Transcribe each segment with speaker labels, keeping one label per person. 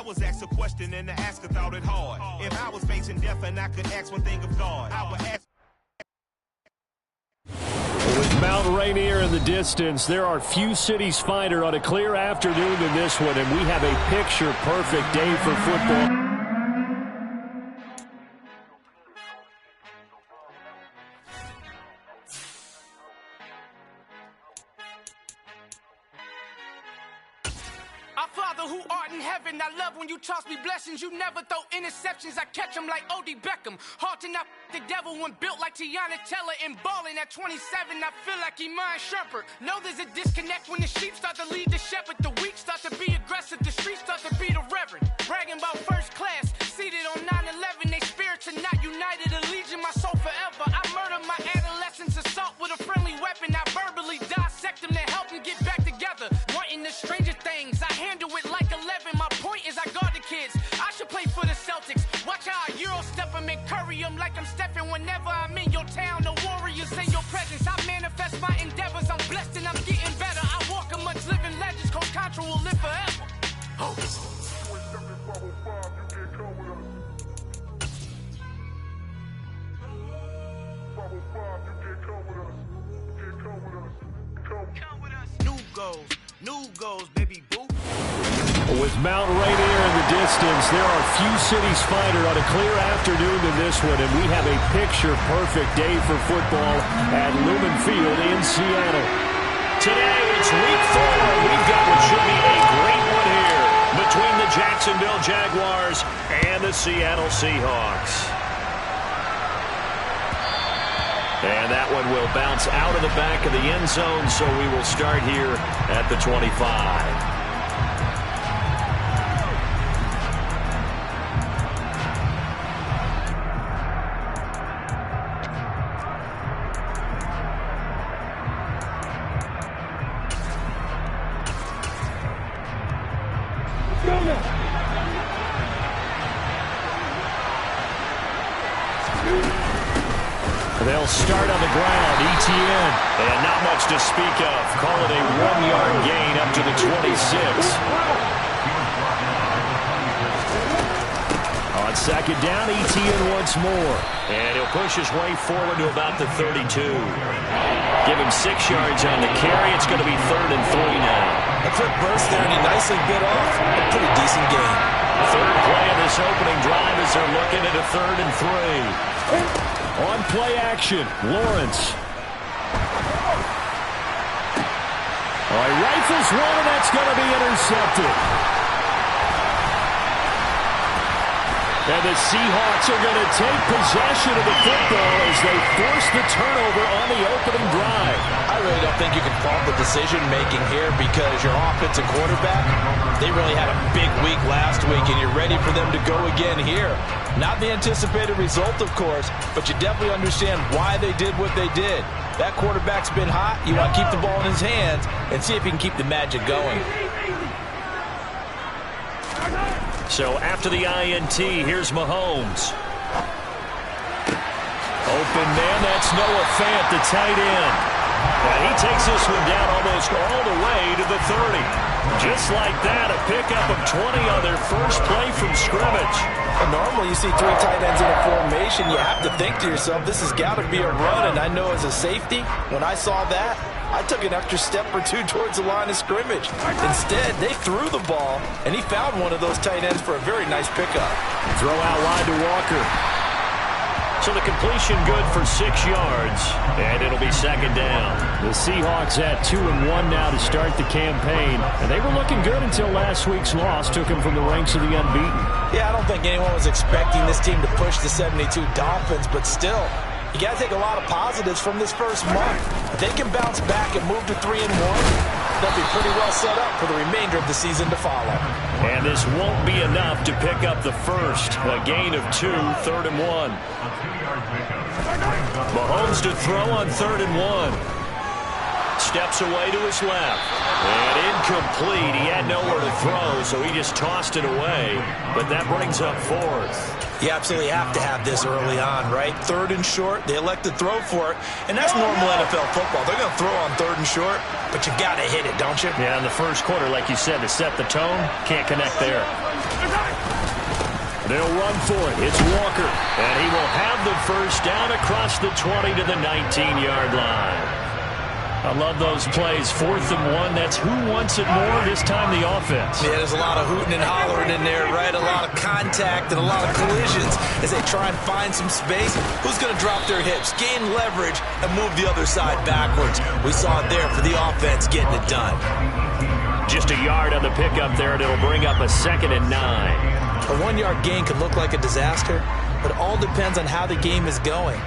Speaker 1: was asked a question and the asker thought it hard. If I was facing death and I could ask one thing of God, I would ask.
Speaker 2: With Mount Rainier in the distance, there are few cities finer on a clear afternoon than this one, and we have a picture-perfect day for football.
Speaker 3: Our Father who art in heaven, I love when you toss me blessings. You never throw interceptions, I catch them like O.D. Beckham. Hard to not the devil when built like Tiana Teller. And balling at 27, I feel like Iman Shumpert. Know there's a disconnect when the sheep start to lead the shepherd. The weak start to be aggressive, the streets start to be the reverend. Bragging about first class, seated on 9/11. They spirits are not united, a legion, my soul forever. I murder my adolescence, assault with a friendly weapon. I verbally dissect them to help them get back together. Wanting the stranger things, I handle it like 11. My point is I guard the kids. I should play for the Celtics. Watch how I Euro step them and curry them like I'm Stephen. Whenever I'm in your town, the Warriors in your presence. I manifest my endeavors. I'm blessed and I'm getting better. I walk amongst living legends. Coach Contra will live forever. Oh. New goals, baby boo.
Speaker 2: With Mount Rainier in the distance, there are few cities finer on a clear afternoon than this one, and we have a picture-perfect day for football at Lumen Field in Seattle.
Speaker 4: Today, it's week 4. We've got what should be a great one here between the Jacksonville Jaguars and the Seattle Seahawks. And that one will bounce out of the back of the end zone, so we will start here at the 25.
Speaker 2: They'll start on the ground. Etienne.
Speaker 4: And not much to speak of. Call it a 1-yard gain up to the 26.
Speaker 2: On second down, Etienne once more.
Speaker 4: And he'll push his way forward to about the 32. Give him 6 yards on the carry. It's going to be 3rd and 3 now.
Speaker 5: A quick burst there, and he nicely bit off a pretty decent gain.
Speaker 4: Third play of this opening drive as they're looking at a 3rd and 3.
Speaker 2: On play action, Lawrence. All right, rifles one, and that's going to be intercepted. And the Seahawks are going to take possession of the football as they force the turnover on the opening drive.
Speaker 5: I really don't think you can fault the decision-making here because your offensive quarterback, they really had a big week last week, and you're ready for them to go again here. Not the anticipated result, of course, but you definitely understand why they did what they did. That quarterback's been hot. You want to keep the ball in his hands and see if he can keep the magic going.
Speaker 4: So after the INT, here's Mahomes.
Speaker 2: Open man, that's Noah Fant, the tight end.
Speaker 4: And he takes this one down almost all the way to the 30. Just like that, a pickup of 20 on their first play from scrimmage.
Speaker 5: And normally you see 3 tight ends in a formation, you have to think to yourself, this has got to be a run. And I know as a safety, when I saw that, I took an extra step or 2 towards the line of scrimmage. Instead, they threw the ball, and he found one of those tight ends for a very nice pickup.
Speaker 2: Throw out wide to Walker.
Speaker 4: So the completion good for 6 yards, and it'll be second down.
Speaker 2: The Seahawks at 2-1 now to start the campaign, and they were looking good until last week's loss took them from the ranks of the unbeaten.
Speaker 5: Yeah, I don't think anyone was expecting this team to push the 72 Dolphins, but still, you got to take a lot of positives from this first month. If they can bounce back and move to 3-1, they'll be pretty well set up for the remainder of the season to follow.
Speaker 4: And this won't be enough to pick up the first. A gain of 2, 3rd and 1. Mahomes to throw on 3rd and 1. Steps away to his left. And incomplete. He had nowhere to throw, so he just tossed it away. But that brings up 4th.
Speaker 5: You absolutely have to have this early on, right? 3rd and short, they elect to throw for it, and that's normal NFL football. They're going to throw on 3rd and short, but you got to hit it, don't you?
Speaker 4: Yeah, in the first quarter, like you said, to set the tone, can't connect there.
Speaker 2: They'll run for it. It's Walker.
Speaker 4: And he will have the first down across the 20 to the 19-yard line. I love those plays. 4th and 1. That's who wants it more, this time the offense.
Speaker 5: Yeah, there's a lot of hooting and hollering in there, right? A lot of contact and a lot of collisions as they try and find some space. Who's going to drop their hips, gain leverage, and move the other side backwards? We saw it there for the offense getting it done.
Speaker 4: Just a yard on the pickup there, and it'll bring up a 2nd and 9.
Speaker 5: A 1-yard gain can look like a disaster, but it all depends on how the game is going.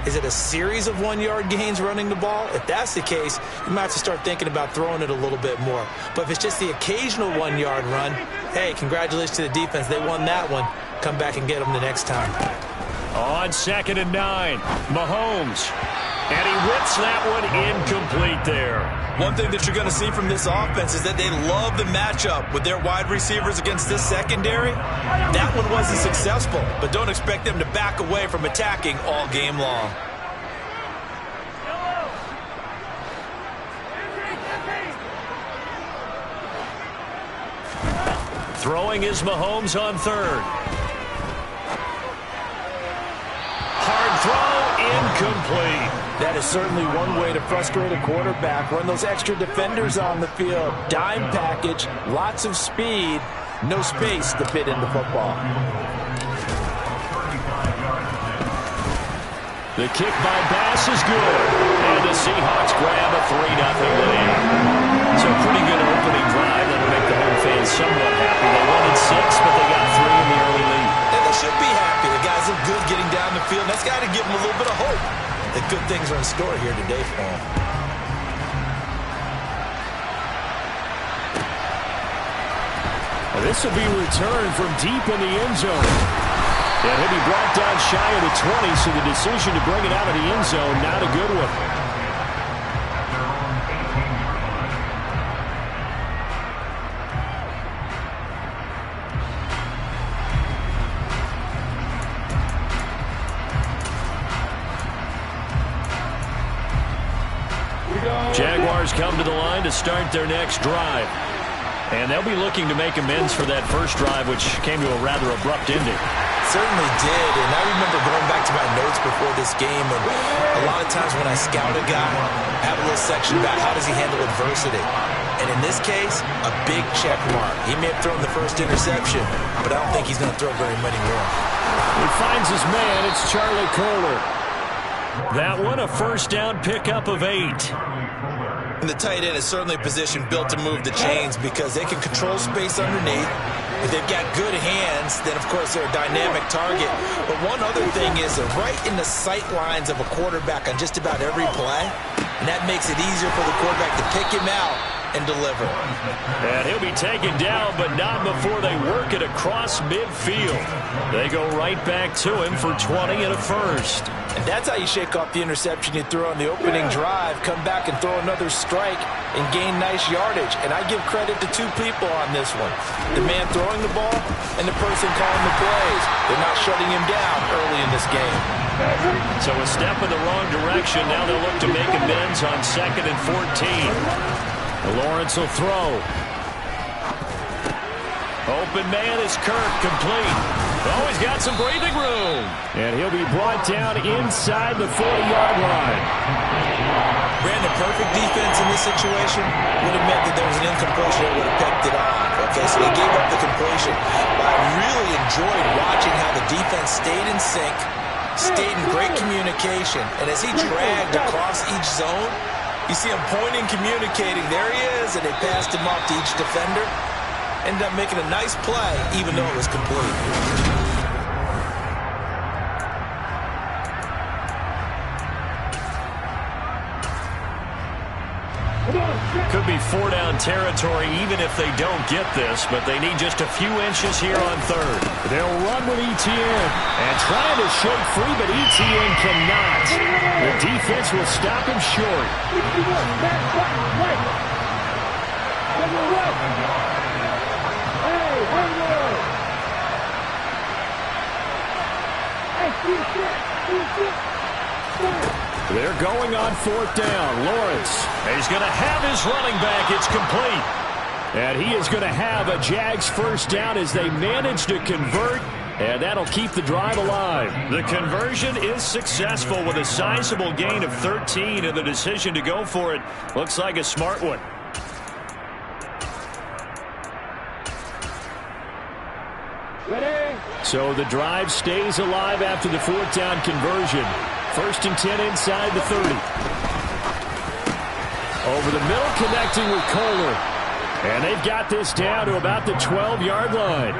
Speaker 5: Is it a series of 1-yard gains running the ball? If that's the case, you might have to start thinking about throwing it a little bit more. But if it's just the occasional 1-yard run, hey, congratulations to the defense. They won that one. Come back and get them the next time.
Speaker 2: On 2nd and 9, Mahomes. And he whips that one incomplete there.
Speaker 5: One thing that you're going to see from this offense is that they love the matchup with their wide receivers against this secondary. That one wasn't successful, but don't expect them to back away from attacking all game long.
Speaker 2: Throwing is Mahomes on 3rd. Hard throw, incomplete.
Speaker 5: That is certainly one way to frustrate a quarterback. Run those extra defenders on the field. Dime package, lots of speed, no space to fit into football.
Speaker 2: The kick by Bass is good. And the Seahawks grab a 3-0 lead. So a pretty good opening drive that'll make the home fans somewhat happy. They won in 6, but they got 3 in the early lead.
Speaker 5: And they should be happy. The guys look good getting down the field. That's got to give them a little bit of hope that good things are in store here today for them.
Speaker 2: This will be returned from deep in the end zone. And he'll be brought down shy of the 20, so the decision to bring it out of the end zone, not a good one. Jaguars come to the line to start their next drive. And they'll be looking to make amends for that first drive, which came to a rather abrupt ending.
Speaker 5: Certainly did, and I remember going back to my notes before this game, and a lot of times when I scout a guy, I have a little section about how does he handle adversity. And in this case, a big check mark. He may have thrown the first interception, but I don't think he's going to throw very many more.
Speaker 2: He finds his man. It's Charlie Kolar. That one, a first down pickup of 8.
Speaker 5: And the tight end is certainly a position built to move the chains because they can control space underneath. If they've got good hands, then, of course, they're a dynamic target. But one other thing is they're right in the sight lines of a quarterback on just about every play. And that makes it easier for the quarterback to pick him out and deliver.
Speaker 2: And he'll be taken down, but not before they work it across midfield. They go right back to him for 20 and a first.
Speaker 5: And that's how you shake off the interception you threw on the opening drive, come back and throw another strike and gain nice yardage. And I give credit to 2 people on this one. The man throwing the ball and the person calling the plays. They're not shutting him down early in this game.
Speaker 2: So a step in the wrong direction. Now they'll look to make amends on 2nd and 14. Lawrence will throw. Open man is Kirk, complete. Oh, he's got some breathing room. And he'll be brought down inside the 40-yard line.
Speaker 5: Brandon, perfect defense in this situation would have meant that there was an incompletion that would have pecked it off. Okay, so they gave up the completion. But I really enjoyed watching how the defense stayed in sync, stayed in great communication. And as he dragged across each zone, you see him pointing, communicating. There he is, and they passed him off to each defender. Ended up making a nice play, even though it was complete.
Speaker 2: Could be 4-down territory even if they don't get this, but they need just a few inches here on 3rd. They'll run with Etienne and trying to shake free, but Etienne cannot. The defense will stop him short. They're going on 4th down. Lawrence, he's going to have his running back. It's complete. And he is going to have a Jags first down as they manage to convert And that'll keep the drive alive.
Speaker 4: The conversion is successful with a sizable gain of 13, and the decision to go for it looks like a smart one.
Speaker 2: So the drive stays alive after the 4th down conversion. 1st and 10 inside the 30. Over the middle, connecting with Kohler. And they've got this down to about the 12-yard line.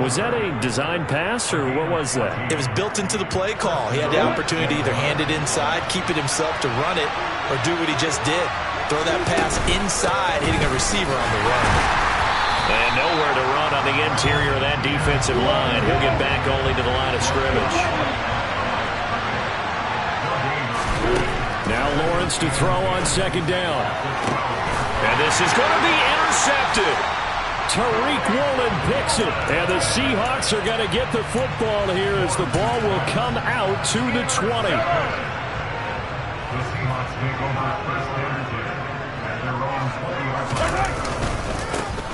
Speaker 2: Was that a design pass, or what was that?
Speaker 5: It was built into the play call. He had the opportunity to either hand it inside, keep it himself to run it, or do what he just did. Throw that pass inside, hitting a receiver on the run.
Speaker 4: And nowhere to run on the interior of that defensive line. He'll get back only to the line of scrimmage.
Speaker 2: Now Lawrence to throw on 2nd down.
Speaker 4: And this is going to be intercepted.
Speaker 2: Tariq Woolen picks it. And the Seahawks are going to get the football here as the ball will come out to the 20.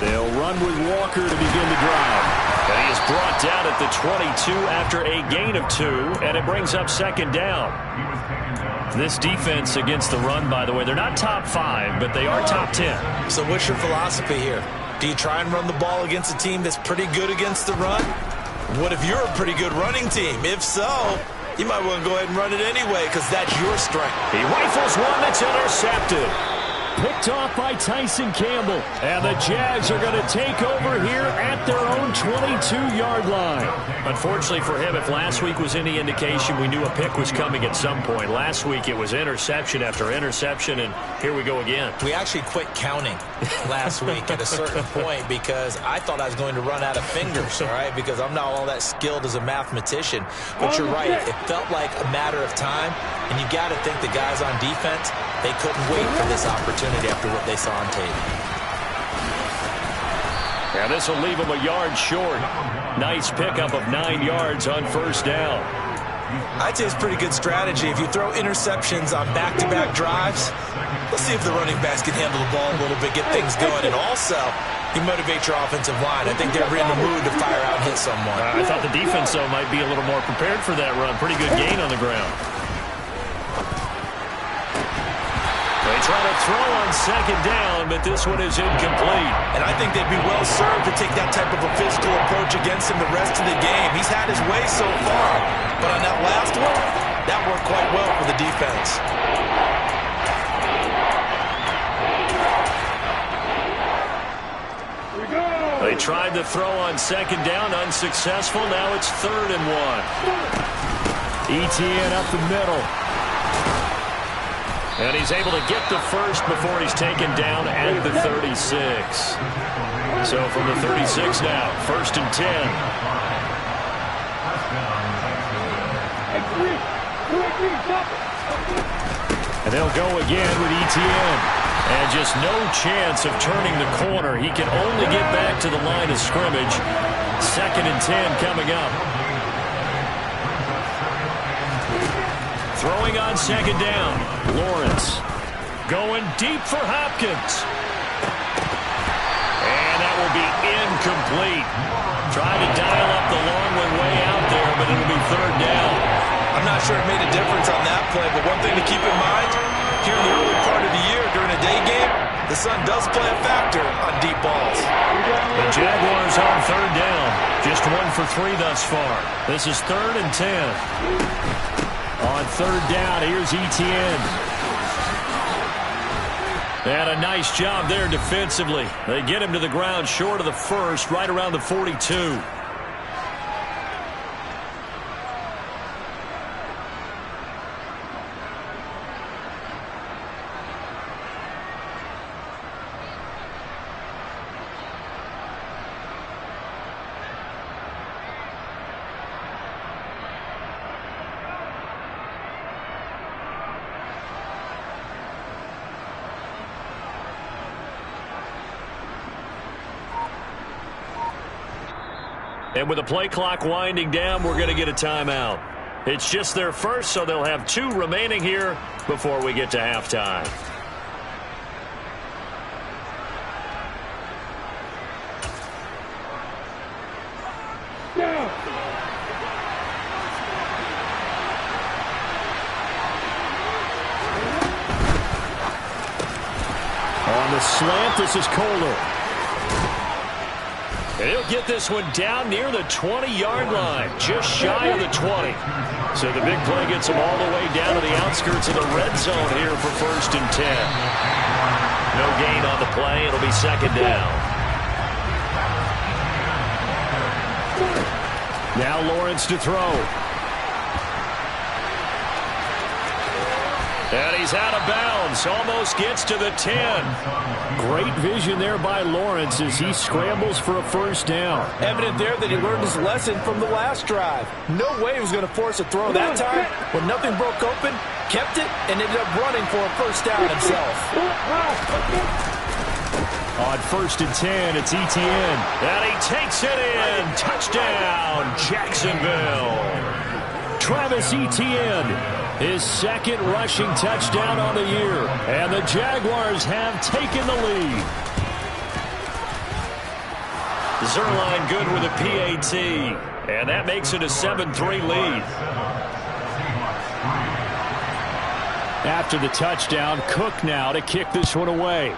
Speaker 2: They'll run with Walker to begin the drive.
Speaker 4: And he is brought down at the 22 after a gain of 2, and it brings up 2nd down. This defense against the run, by the way, they're not top 5, but they are top 10.
Speaker 5: So what's your philosophy here? Do you try and run the ball against a team that's pretty good against the run? What if you're a pretty good running team? If so, you might want to go ahead and run it anyway because that's your strength.
Speaker 4: He rifles one that's intercepted.
Speaker 2: Picked off by Tyson Campbell. And the Jags are going to take over here at their own 22-yard line.
Speaker 4: Unfortunately for him, if last week was any indication, we knew a pick was coming at some point. Last week it was interception after interception, and here we go again.
Speaker 5: We actually quit counting last week at a certain point because I thought I was going to run out of fingers, all right, because I'm not all that skilled as a mathematician. But you're right. It felt like a matter of time, and you got to think the guys on defense, they couldn't wait for this opportunity after what they saw on tape.
Speaker 4: And this will leave him a yard short. Nice pickup of 9 yards on 1st down.
Speaker 5: I'd say it's pretty good strategy. If you throw interceptions on back-to-back drives, let's see if the running backs can handle the ball a little bit, get things going, and also you motivate your offensive line. I think they're in the mood to fire out and hit someone.
Speaker 4: I thought the defense, though, might be a little more prepared for that run. Pretty good gain on the ground. They try to throw on 2nd down, but this one is incomplete.
Speaker 5: And I think they'd be well served to take that type of a physical approach against him the rest of the game. He's had his way so far, but on that last one, that worked quite well for the defense.
Speaker 4: They tried to throw on 2nd down, unsuccessful. Now it's 3rd and 1.
Speaker 2: Etienne up the middle.
Speaker 4: And he's able to get the first before he's taken down at the 36. So from the 36 now, 1st and 10.
Speaker 2: And they'll go again with Etienne.
Speaker 4: And just no chance of turning the corner. He can only get back to the line of scrimmage. 2nd and 10 coming up. Throwing on 2nd down. Lawrence going deep for Hopkins. And that will be incomplete. Tried to dial up the long one way out there, but it'll be 3rd down.
Speaker 5: I'm not sure it made a difference on that play, but one thing to keep in mind, here in the early part of the year during a day game, the sun does play a factor on deep balls.
Speaker 4: The Jaguars on 3rd down. Just 1 for 3 thus far. This is 3rd and 10.
Speaker 2: On 3rd down, here's Etienne.
Speaker 4: And a nice job there defensively. They get him to the ground short of the first, right around the 42. And with the play clock winding down, we're going to get a timeout. It's just their first, so they'll have 2 remaining here before we get to halftime.
Speaker 2: On the slant, this is Kohler.
Speaker 4: And he'll get this one down near the 20-yard line, just shy of the 20. So the big play gets him all the way down to the outskirts of the red zone here for 1st and 10. No gain on the play. It'll be 2nd down.
Speaker 2: Now Lawrence to throw.
Speaker 4: And he's out of bounds. Almost gets to the 10.
Speaker 2: Great vision there by Lawrence as he scrambles for a 1st down.
Speaker 5: Evident there that he learned his lesson from the last drive. No way he was going to force a throw that time. When nothing broke open, kept it, and ended up running for a 1st down himself.
Speaker 2: On 1st and 10, it's Etienne.
Speaker 4: And he takes it in. Touchdown, Jacksonville.
Speaker 2: Travis Etienne, his 2nd rushing touchdown on the year. And the Jaguars have taken the lead.
Speaker 4: Zuerlein good with a PAT. And that makes it a 7-3 lead.
Speaker 2: After the touchdown, Cook now to kick this one away.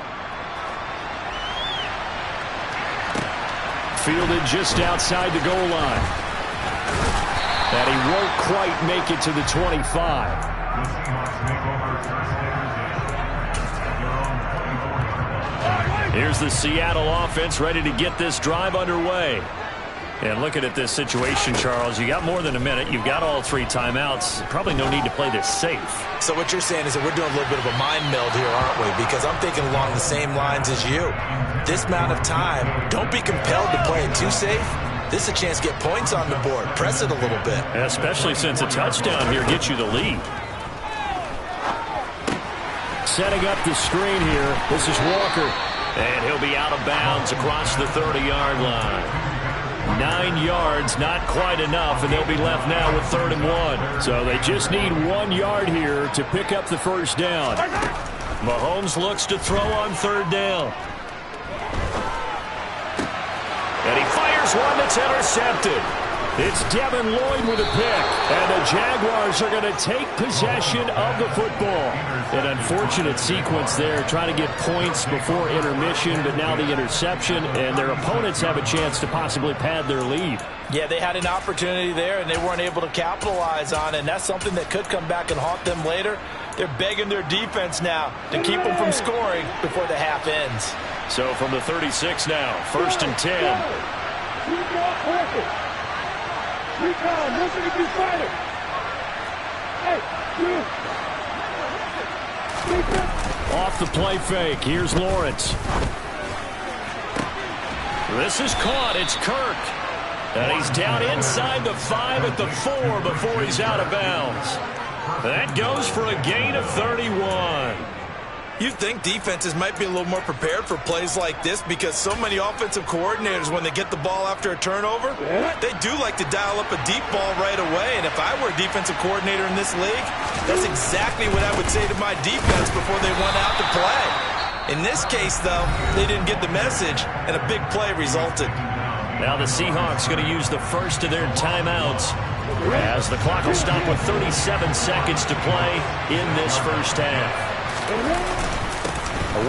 Speaker 2: Fielded just outside the goal line. And he won't quite make it to the 25.
Speaker 4: Here's the Seattle offense ready to get this drive underway. And looking at this situation, Charles, you got more than a minute. You've got all 3 timeouts. Probably no need to play this safe.
Speaker 5: So what you're saying is that we're doing a little bit of a mind meld here, aren't we? Because I'm thinking along the same lines as you. This amount of time, don't be compelled to play it too safe. This is a chance to get points on the board. Press it a little bit.
Speaker 4: Especially since a touchdown here gets you the lead.
Speaker 2: Setting up the screen here. This is Walker.
Speaker 4: And he'll be out of bounds across the 30-yard line.
Speaker 2: 9 yards, not quite enough, and they'll be left now with 3rd and 1. So they just need 1 yard here to pick up the 1st down.
Speaker 4: Mahomes looks to throw on 3rd down. And he fires one that's intercepted.
Speaker 2: It's Devin Lloyd with a pick, and the Jaguars are going to take possession of the football. An unfortunate sequence there, trying to get points before intermission, but now the interception, and their opponents have a chance to possibly pad their lead.
Speaker 5: Yeah, they had an opportunity there, and they weren't able to capitalize on it, and that's something that could come back and haunt them later. They're begging their defense now to keep them from scoring before the half ends.
Speaker 4: So from the 36 now, 1st and 10.
Speaker 2: Off the play fake, here's Lawrence.
Speaker 4: This is caught, it's Kirk. And he's down inside the 5 at the 4 before he's out of bounds. That goes for a gain of 31.
Speaker 5: You'd think defenses might be a little more prepared for plays like this because so many offensive coordinators, when they get the ball after a turnover, they do like to dial up a deep ball right away. And if I were a defensive coordinator in this league, that's exactly what I would say to my defense before they went out to play. In this case, though, they didn't get the message, and a big play resulted.
Speaker 4: Now the Seahawks going to use the first of their timeouts as the clock will stop with 37 seconds to play in this first half.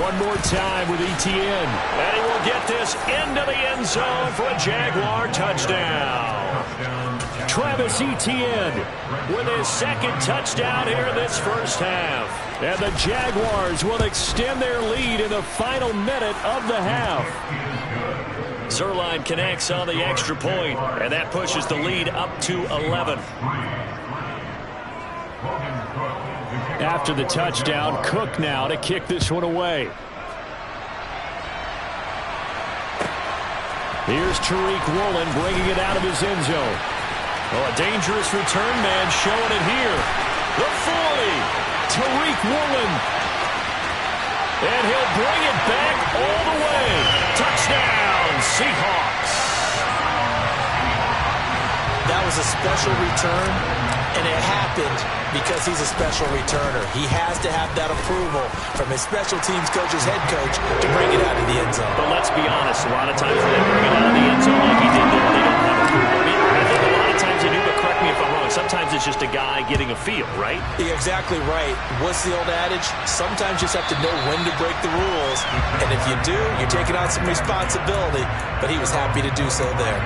Speaker 2: One more time with Etienne.
Speaker 4: And he will get this into the end zone for a Jaguar touchdown.
Speaker 2: Travis Etienne with his 2nd touchdown here in this first half. And the Jaguars will extend their lead in the final minute of the half.
Speaker 4: Zuerlein connects on the extra point, and that pushes the lead up to 11.
Speaker 2: After the touchdown, Cook now to kick this one away. Here's Tariq Woolen bringing it out of his end zone.
Speaker 4: Oh, a dangerous return man showing it here. The 40,
Speaker 2: Tariq Woolen.
Speaker 4: And he'll bring it back all the way. Touchdown, Seahawks.
Speaker 5: That was a special return, and it happened because he's a special returner. He has to have that approval from his special teams coach's head coach to bring it out of the end zone.
Speaker 4: But let's be honest, a lot of times when they bring it out of the end zone like he did there, they don't have approval. I think just a guy getting a feel, right?
Speaker 5: You're exactly right. What's the old adage? Sometimes you just have to know when to break the rules. And if you do, you're taking on some responsibility. But he was happy to do so there.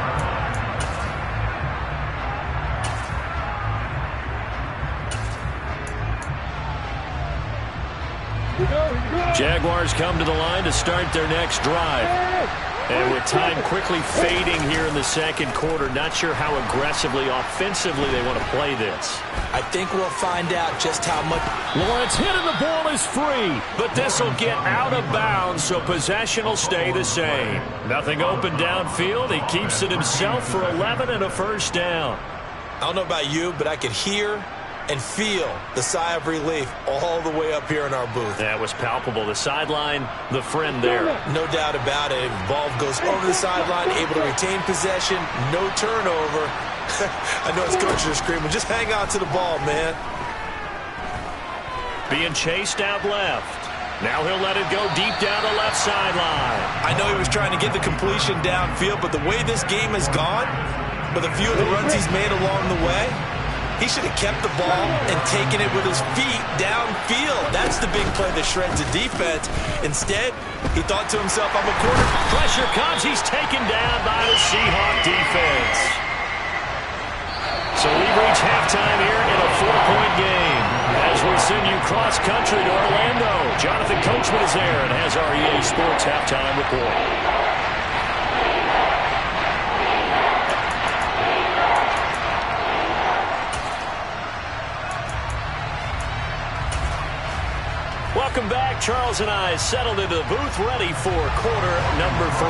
Speaker 2: Jaguars come to the line to start their next drive. And with time quickly fading here in the second quarter, not sure how aggressively, offensively they want to play this.
Speaker 5: I think we'll find out just how much.
Speaker 2: Lawrence hit and the ball is free. But this will get out of bounds, so possession will stay the same. Nothing open downfield. He keeps it himself for 11 and a first down.
Speaker 5: I don't know about you, but I could hear and feel the sigh of relief all the way up here in our booth.
Speaker 2: That was palpable. The sideline, the friend there.
Speaker 5: No doubt about it. Ball goes over the sideline, able to retain possession, no turnover. I know his coaches are screaming, just hang on to the ball, man.
Speaker 2: Being chased out left. Now he'll let it go deep down the left sideline.
Speaker 5: I know he was trying to get the completion downfield, but the way this game has gone, with a few of the runs he's made along the way, he should have kept the ball and taken it with his feet downfield. That's the big play that shreds the defense. Instead, he thought to himself, I'm a quarterback.
Speaker 2: Pressure comes. He's taken down by the Seahawk defense. So we've reached halftime here in a 4-point game. As we send you cross-country to Orlando, Jonathan Coachman is there and has our EA Sports halftime report. Welcome back. Charles and I settled into the booth, ready for quarter number 3.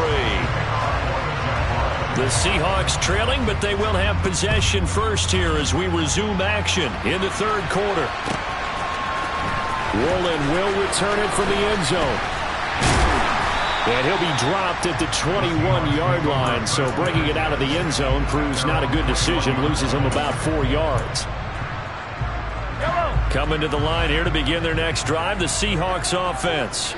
Speaker 2: The Seahawks trailing, but they will have possession first here as we resume action in the third quarter. Woolen will return it from the end zone. And he'll be dropped at the 21-yard line, so bringing it out of the end zone proves not a good decision, loses him about 4 yards. Coming to the line here to begin their next drive, the Seahawks offense.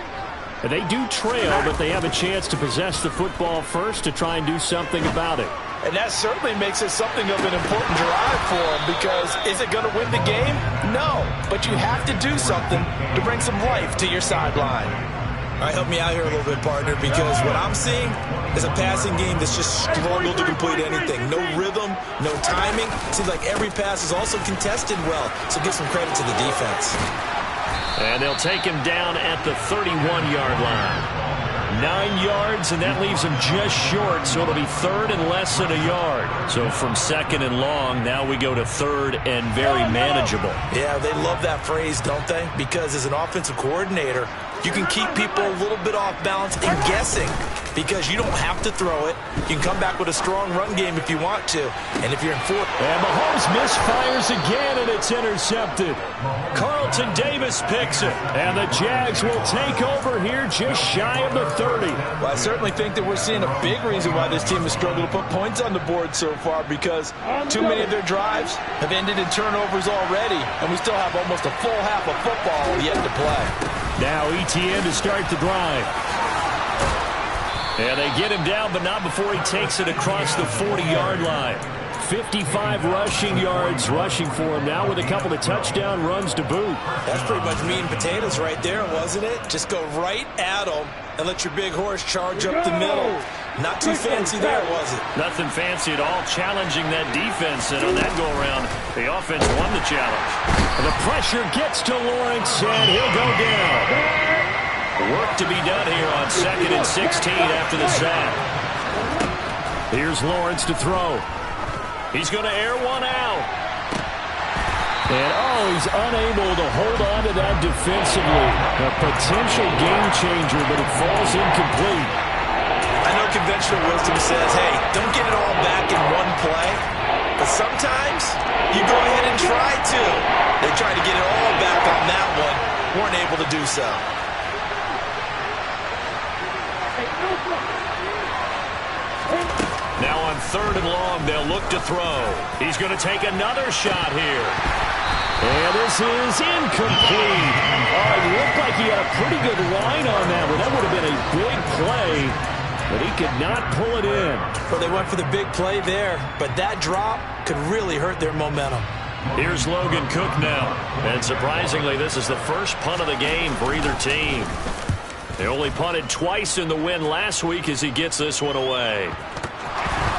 Speaker 2: They do trail, but they have a chance to possess the football first to try and do something about it.
Speaker 5: And that certainly makes it something of an important drive for them, because is it going to win the game? No, but you have to do something to bring some life to your sideline. All right, help me out here a little bit, partner, because what I'm seeing is a passing game that's just struggled to complete anything. No rhythm, no timing. Seems like every pass is also contested well, so give some credit to the defense.
Speaker 2: And they'll take him down at the 31-yard line. 9 yards, and that leaves him just short, so it'll be third and less than a yard. So from second and long, now we go to third and very manageable.
Speaker 5: Yeah, they love that phrase, don't they? Because as an offensive coordinator, you can keep people a little bit off balance and guessing, because you don't have to throw it. You can come back with a strong run game if you want to. And if you're in fourth.
Speaker 2: And Mahomes misfires again, and it's intercepted. Carlton Davis picks it. And the Jags will take over here just shy of the 30.
Speaker 5: Well, I certainly think that we're seeing a big reason why this team has struggled to put points on the board so far, because too many of their drives have ended in turnovers already, and we still have almost a full half of football yet to play.
Speaker 2: Now Etienne to start the drive. And they get him down, but not before he takes it across the 40-yard line. 55 rushing yards rushing for him now with a couple of touchdown runs to boot.
Speaker 5: That's pretty much meat and potatoes right there, wasn't it? Just go right at them and let your big horse charge up the middle. Not too fancy there, was it?
Speaker 2: Nothing fancy at all, challenging that defense. And on that go-around, the offense won the challenge. And the pressure gets to Lawrence, and he'll go down. Work to be done here on 2nd and 16 after the sack. Here's Lawrence to throw. He's going to air one out. And, he's unable to hold on to that defensively. A potential game changer, but it falls incomplete.
Speaker 5: I know conventional wisdom says, hey, don't get it all back in one play. But sometimes you go ahead and try to. They tried to get it all back on that one. Weren't able to do so.
Speaker 2: Now on 3rd and long, they'll look to throw. He's going to take another shot here. And this is incomplete. It looked like he had a pretty good line on that one. That would have been a big play, but he could not pull it in.
Speaker 5: Well, they went for the big play there, but that drop could really hurt their momentum.
Speaker 4: Here's Logan Cook now. And surprisingly, this is the first punt of the game for either team. They only punted twice in the win last week as he gets this one away.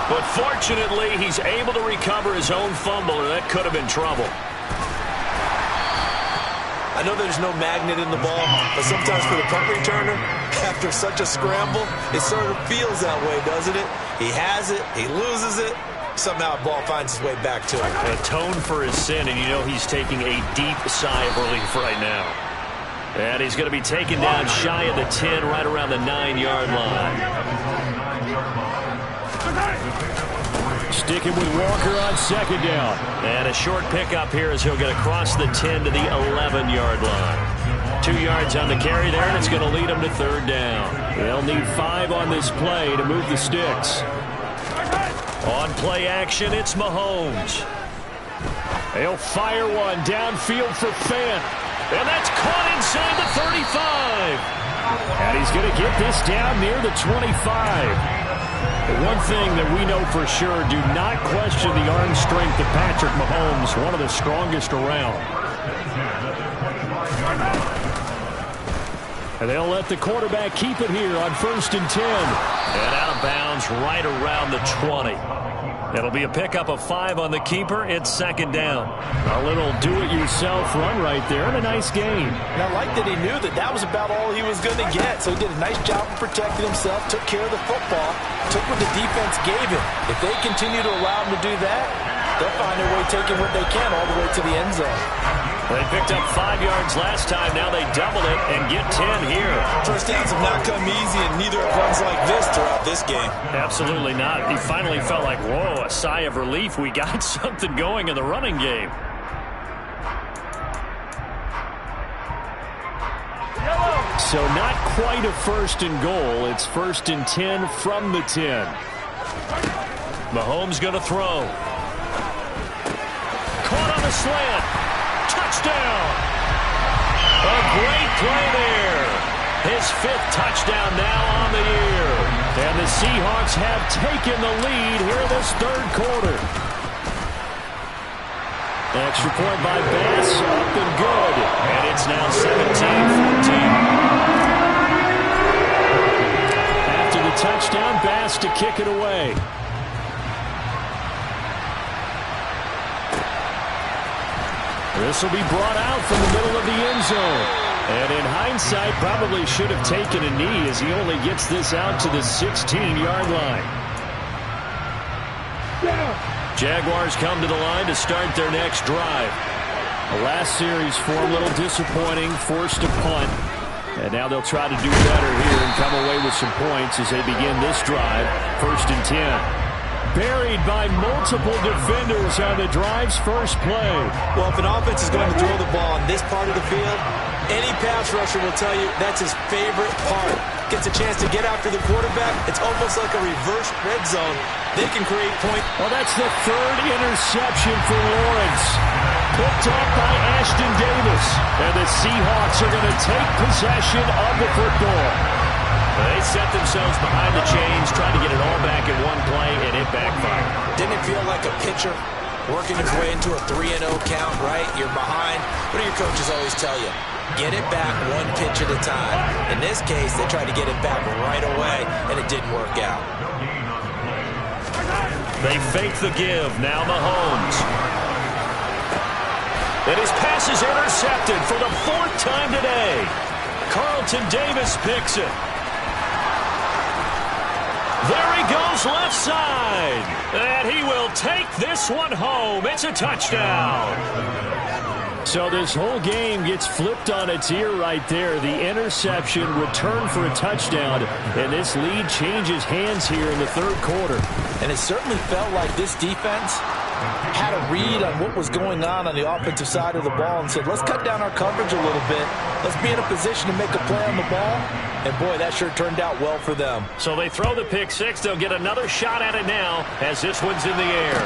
Speaker 4: But fortunately, he's able to recover his own fumble, or that could have been trouble.
Speaker 5: I know there's no magnet in the ball, but sometimes for the punt returner, after such a scramble, it sort of feels that way, doesn't it? He has it, he loses it, somehow the ball finds its way back to him.
Speaker 4: Atone for his sin, and you know he's taking a deep sigh of relief right now. And he's going to be taken down shy of the 10, right around the 9-yard line.
Speaker 2: Sticking with Walker on second down.
Speaker 4: And a short pickup here as he'll get across the 10 to the 11-yard line. 2 yards on the carry there, and it's going to lead him to third down.
Speaker 2: They'll need 5 on this play to move the sticks.
Speaker 4: On play action, it's Mahomes.
Speaker 2: They'll fire one downfield for Fant.
Speaker 4: And that's caught inside the 35.
Speaker 2: And he's going to get this down near the 25. The one thing that we know for sure, do not question the arm strength of Patrick Mahomes, one of the strongest around. And they'll let the quarterback keep it here on 1st and 10.
Speaker 4: And out of bounds right around the 20. It'll be a pickup of 5 on the keeper. It's second down.
Speaker 2: A little do-it-yourself run right there and a nice gain.
Speaker 5: And I like that he knew that was about all he was going to get. So he did a nice job of protecting himself, took care of the football, took what the defense gave him. If they continue to allow him to do that, they'll find their way taking what they can all the way to the end zone.
Speaker 4: They picked up 5 yards last time. Now they doubled it and get 10 here.
Speaker 5: First downs have not come easy, and neither have runs like this throughout this game.
Speaker 4: Absolutely not. He finally felt like, whoa, a sigh of relief. We got something going in the running game.
Speaker 2: So not quite a 1st and goal. It's 1st and 10 from the 10.
Speaker 4: Mahomes going to throw. Caught on the slant. Touchdown! A great play there. His 5th touchdown now on the year.
Speaker 2: And the Seahawks have taken the lead here in this 3rd quarter. Extra point by Bass, up and good.
Speaker 4: And it's now 17-14.
Speaker 2: After the touchdown, Bass to kick it away. This will be brought out from the middle of the end zone. And in hindsight, probably should have taken a knee as he only gets this out to the 16-yard line.
Speaker 4: Jaguars come to the line to start their next drive.
Speaker 2: The last series for a little disappointing, forced to punt. And now they'll try to do better here and come away with some points as they begin this drive. 1st and 10. Buried by multiple defenders on the drive's first play.
Speaker 5: Well, if an offense is going to throw the ball on this part of the field, any pass rusher will tell you that's his favorite part. Gets a chance to get after the quarterback. It's almost like a reverse red zone. They can create points.
Speaker 2: Well, that's the 3rd interception for Lawrence. Picked up by Ashton Davis. And the Seahawks are going to take possession of the football.
Speaker 4: They set themselves behind the chains, trying to get it all back in one play, and it backfired.
Speaker 5: Didn't it feel like a pitcher working his way into a 3-0 count, right? You're behind. What do your coaches always tell you? Get it back one pitch at a time. In this case, they tried to get it back right away, and it didn't work out.
Speaker 4: They fake the give. Now Mahomes. And his pass is intercepted for the 4th time today. Carlton Davis picks it. There he goes left side. And he will take this one home. It's a touchdown.
Speaker 2: So this whole game gets flipped on its ear right there. The interception, return for a touchdown. And this lead changes hands here in the 3rd quarter.
Speaker 5: And it certainly felt like this defense had a read on what was going on the offensive side of the ball and said, let's cut down our coverage a little bit. Let's be in a position to make a play on the ball. And, boy, that sure turned out well for them.
Speaker 4: So they throw the pick 6. They'll get another shot at it now as this one's in the air.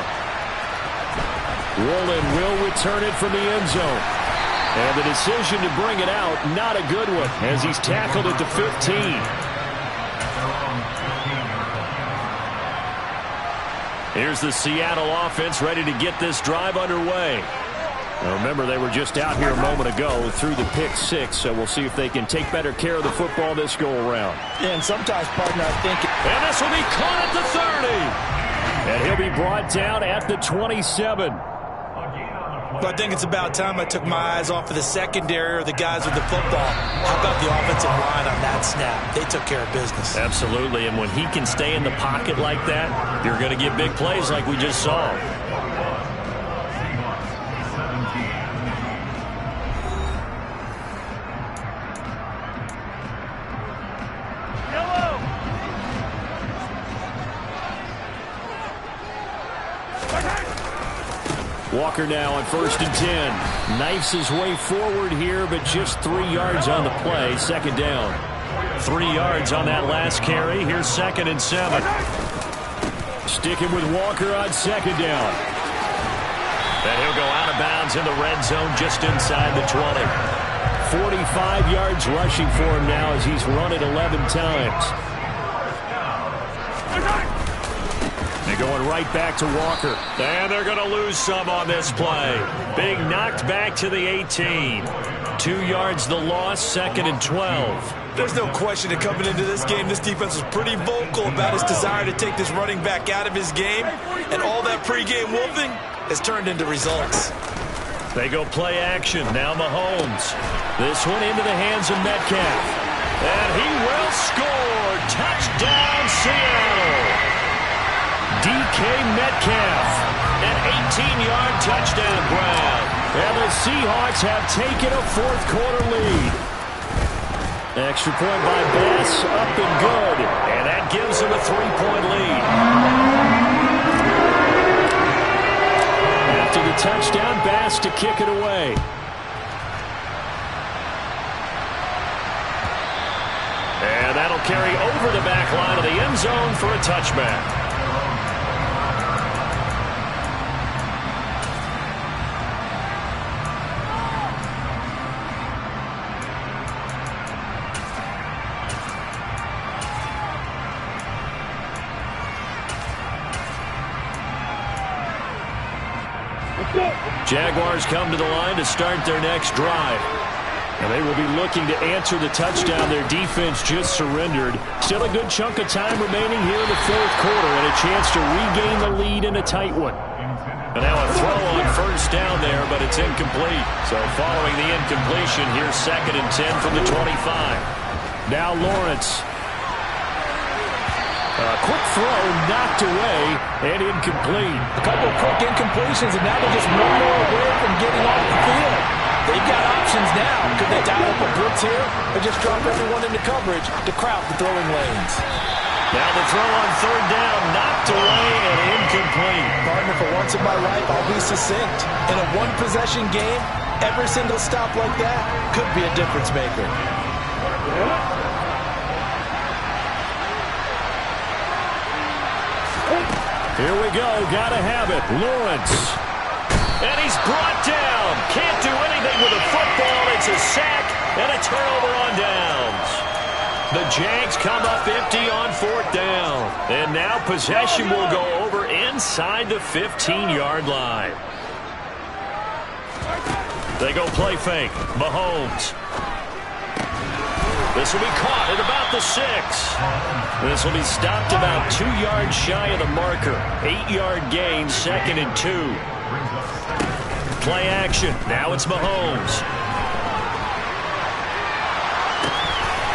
Speaker 2: Woolen will return it from the end zone. And the decision to bring it out, not a good one, as he's tackled at the 15.
Speaker 4: Here's the Seattle offense ready to get this drive underway.
Speaker 2: Now remember, they were just out here a moment ago through the pick six, so we'll see if they can take better care of the football this go-around.
Speaker 5: Yeah, and sometimes, partner, I think...
Speaker 2: And this will be caught at the 30. And he'll be brought down at the 27.
Speaker 5: But I think it's about time I took my eyes off of the secondary or the guys with the football. How about the offensive line on that snap? They took care of business.
Speaker 4: Absolutely, and when he can stay in the pocket like that, you're going to get big plays like we just saw.
Speaker 2: Walker now on 1st and 10. Knifes his way forward here, but just 3 yards on the play. 2nd down.
Speaker 4: 3 yards on that last carry. Here's 2nd and 7.
Speaker 2: Sticking with Walker on 2nd down.
Speaker 4: And he'll go out of bounds in the red zone just inside the 20.
Speaker 2: 45 yards rushing for him now as he's run it 11 times. They're going right back to Walker.
Speaker 4: And they're going to lose some on this play. Big knocked back to the 18. 2 yards the loss, 2nd and 12.
Speaker 5: There's no question that coming into this game, this defense was pretty vocal about his desire to take this running back out of his game. And all that pregame wolfing has turned into results.
Speaker 4: They go play action. Now Mahomes. This one into the hands of Metcalf. And he will score. Touchdown, Seattle. DK Metcalf, an 18-yard touchdown grab.
Speaker 2: And the Seahawks have taken a 4th quarter lead. Extra point by Bass, up and good.
Speaker 4: And that gives them a 3-point lead.
Speaker 2: After the touchdown, Bass to kick it away.
Speaker 4: And that'll carry over the back line of the end zone for a touchback.
Speaker 2: Jaguars come to the line to start their next drive. And they will be looking to answer the touchdown their defense just surrendered. Still a good chunk of time remaining here in the 4th quarter and a chance to regain the lead in a tight one.
Speaker 4: And now a throw on 1st down there, but it's incomplete. So following the incompletion, here's 2nd and 10 from the 25.
Speaker 2: Now Lawrence. A quick throw knocked away and incomplete.
Speaker 5: A couple of quick incompletions, and now they're just one more away from getting off the field. They've got options now. Could they dial up a blitz here or just drop everyone into coverage to crowd the throwing lanes?
Speaker 4: Now the throw on 3rd down, knocked away and incomplete.
Speaker 5: Partner, for once in my life, I'll be succinct. In a one-possession game, every single stop like that could be a difference maker.
Speaker 2: Here we go. Gotta have it. Lawrence.
Speaker 4: And he's brought down. Can't do anything with a football. It's a sack and a turnover on downs. The Jags come up empty on 4th down. And now possession will go over inside the 15-yard line. They go play fake. Mahomes. This will be caught at about the 6. This will be stopped about 2 yards shy of the marker. 8-yard gain, 2nd and 2. Play action. Now it's Mahomes.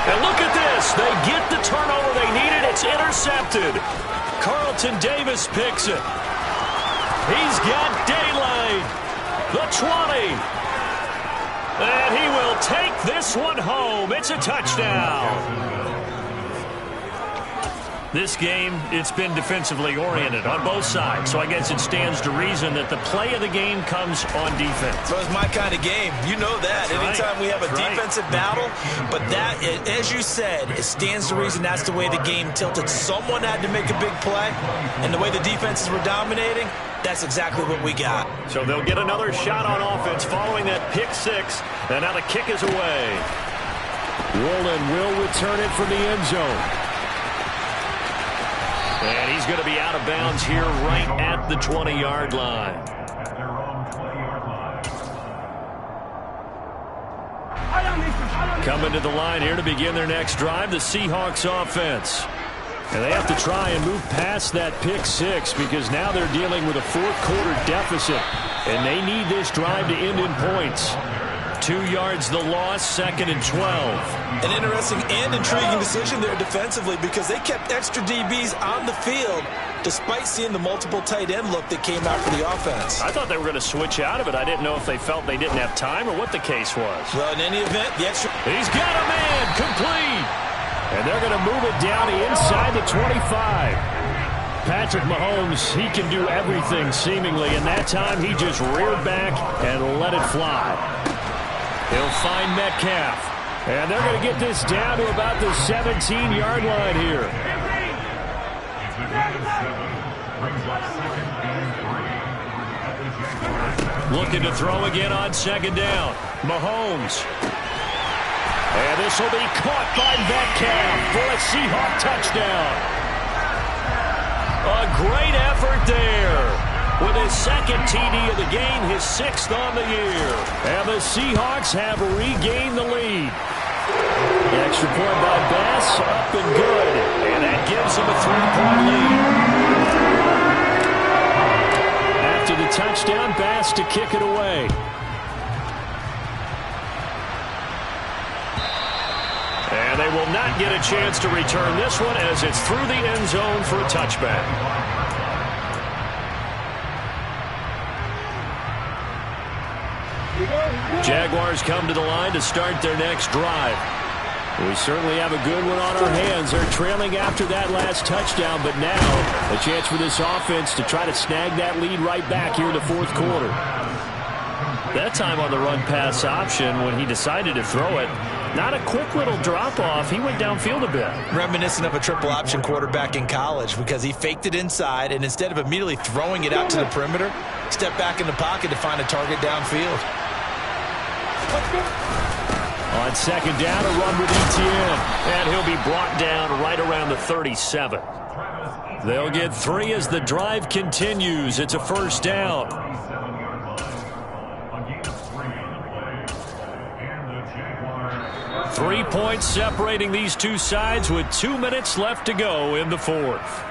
Speaker 4: And look at this. They get the turnover they needed. It's intercepted. Carlton Davis picks it. He's got daylight. The 20. And he will take this one home. It's a touchdown. This game, it's been defensively oriented on both sides. So I guess it stands to reason that the play of the game comes on defense.
Speaker 5: So it's my kind of game. You know that.
Speaker 4: That's
Speaker 5: Anytime we have a defensive battle. But that, as you said, it stands to reason that's the way the game tilted. Someone had to make a big play. And the way the defenses were dominating, that's exactly what we got.
Speaker 4: So they'll get another shot on offense following that pick 6. And now the kick is away.
Speaker 2: Woolen will return it from the end zone.
Speaker 4: And he's going to be out of bounds here right at the 20-yard line.
Speaker 2: Coming to the line here to begin their next drive, the Seahawks offense. And they have to try and move past that pick six because now they're dealing with a fourth-quarter deficit. And they need this drive to end in points. 2 yards the loss, 2nd and 12.
Speaker 5: An interesting and intriguing decision there defensively because they kept extra DBs on the field despite seeing the multiple tight end look that came out for the offense.
Speaker 4: I thought they were going to switch out of it. I didn't know if they felt they didn't have time or what the case was.
Speaker 5: Well, in any event, the extra...
Speaker 2: He's got a man, complete. And they're going to move it down inside the 25. Patrick Mahomes, he can do everything seemingly, and that time he just reared back and let it fly. He'll find Metcalf, and they're going to get this down to about the 17-yard line here. Looking to throw again on 2nd down. Mahomes. And this will be caught by Metcalf for a Seahawk touchdown. A great effort there. With his 2nd TD of the game, his 6th on the year. And the Seahawks have regained the lead. Extra point by Bass, up and good. And that gives them a 3-point lead. After the touchdown, Bass to kick it away. And they will not get a chance to return this one as it's through the end zone for a touchback. Jaguars come to the line to start their next drive. We certainly have a good one on our hands. They're trailing after that last touchdown, but now a chance for this offense to try to snag that lead right back here in the 4th quarter. That time on the run-pass option when he decided to throw it, not a quick little drop-off. He went downfield a bit.
Speaker 5: Reminiscent of a triple-option quarterback in college because he faked it inside, and instead of immediately throwing it out to the perimeter, stepped back in the pocket to find a target downfield.
Speaker 2: On 2nd down, a run with Etienne. And he'll be brought down right around the 37. They'll get 3 as the drive continues. It's a 1st down. 3 points separating these two sides with 2 minutes left to go in the 4th.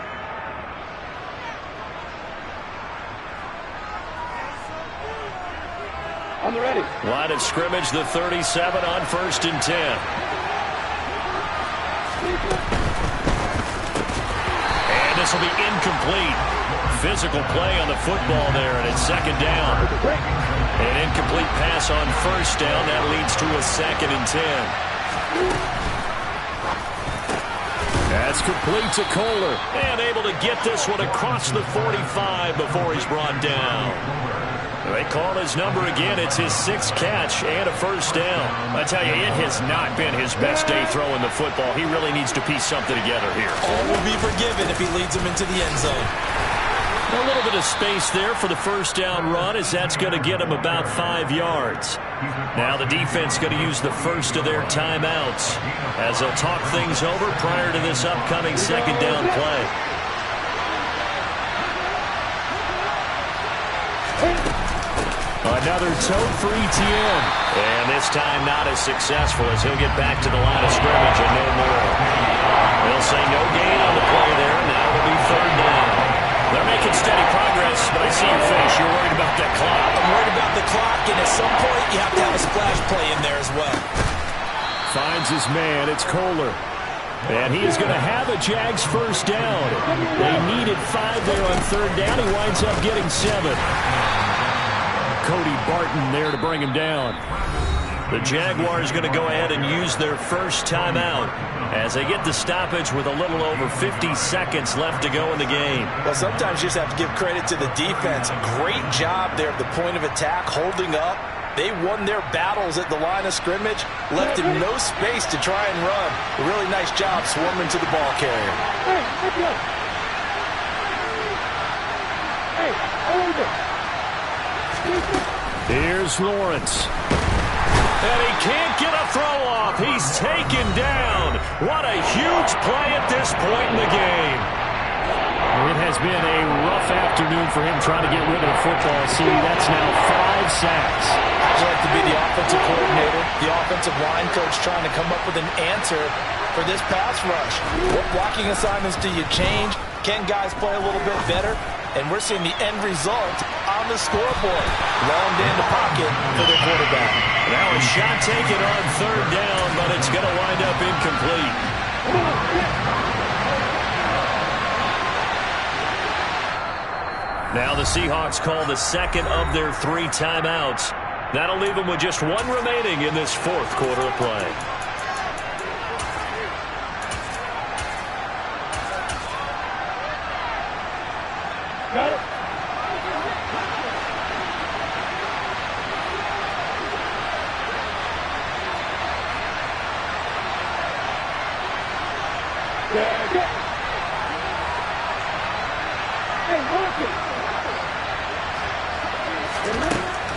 Speaker 6: On the ready.
Speaker 2: Line of scrimmage, the 37 on 1st and 10. And this will be incomplete. Physical play on the football there, and it's 2nd down. An incomplete pass on 1st down. That leads to a 2nd and 10. That's complete to Kohler. And able to get this one across the 45 before he's brought down. They call his number again. It's his 6th catch and a 1st down. I tell you, it has not been his best day throwing the football. He really needs to piece something together here.
Speaker 5: All will be forgiven if he leads them into the end zone.
Speaker 2: A little bit of space there for the 1st down run as that's going to get him about 5 yards. Now the defense going to use the first of their timeouts as they'll talk things over prior to this upcoming 2nd down play. Another tote for Etienne. And this time not as successful as he'll get back to the line of scrimmage and no more. They'll say no gain on the play there. Now it'll be 3rd down. They're making steady progress, but I see your face. You're worried about that clock.
Speaker 5: I'm worried about the clock, and at some point you have to have a splash play in there as well.
Speaker 2: Finds his man. It's Kohler. And he is going to have a Jags 1st down. They needed 5 there on 3rd down. He winds up getting 7. Cody Barton there to bring him down. The Jaguars going to go ahead and use their first timeout as they get the stoppage with a little over 50 seconds left to go in the game.
Speaker 5: Well, sometimes you just have to give credit to the defense. Great job there at the point of attack, holding up. They won their battles at the line of scrimmage, left him no space to try and run. A really nice job swarming to the ball carrier.
Speaker 2: Here's Lawrence. And he can't get a throw off. He's taken down. What a huge play at this point in the game. It has been a rough afternoon for him trying to get rid of the football. See, that's now 5 sacks.
Speaker 5: I'd like to be the offensive coordinator, the offensive line coach trying to come up with an answer for this pass rush. What blocking assignments do you change? Can guys play a little bit better? And we're seeing the end result on the scoreboard. Long in the pocket for the quarterback.
Speaker 4: Now a shot taken on 3rd down, but it's going to wind up incomplete. Now the Seahawks call the second of their 3 timeouts. That'll leave them with just 1 remaining in this 4th quarter of play.
Speaker 6: Got it.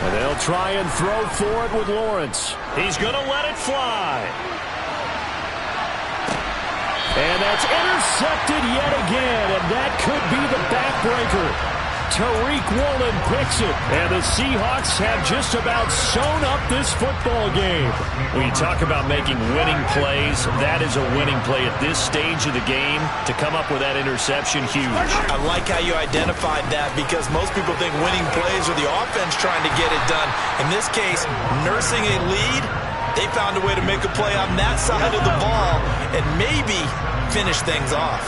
Speaker 2: And they'll try and throw for it with Lawrence.
Speaker 4: He's going to let it fly.
Speaker 2: And that's intercepted yet again, and that could be the backbreaker. Tariq Woolen picks it, and the Seahawks have just about sewn up this football game.
Speaker 4: When you talk about making winning plays, that is a winning play at this stage of the game. To come up with that interception, huge.
Speaker 5: I like how you identified that because most people think winning plays are the offense trying to get it done. In this case, nursing a lead, they found a way to make a play on that side of the ball and maybe finish things off.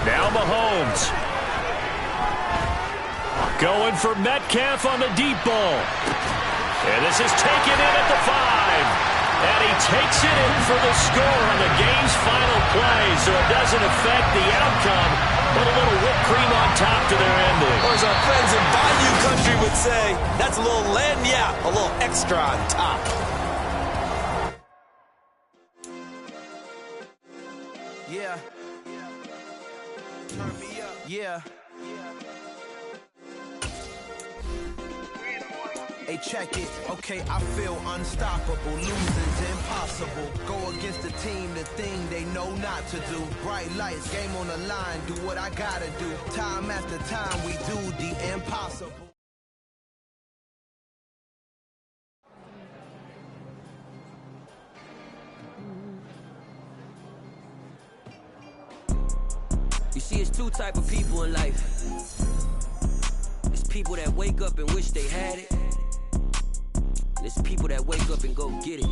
Speaker 4: Now Mahomes. Going for Metcalf on the deep ball. And this is taken in at the 5. And he takes it in for the score on the game's final play, so it doesn't affect the outcome, but a little whipped cream on top to their ending.
Speaker 5: Or as our friends in Bayou Country would say, that's a little lagniappe, a little extra on top.
Speaker 3: Yeah. Turn me up. Yeah. Hey, check it. Okay, I feel unstoppable. Losing's impossible. Go against the team, the thing they know not to do. Bright lights, game on the line. Do what I gotta do. Time after time, we do the impossible.
Speaker 7: You see, it's 2 type of people in life. It's people that wake up and wish they had it. And it's people that wake up and go get it.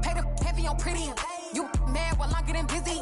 Speaker 8: Pay the heavy on pretty. You mad while I'm getting busy.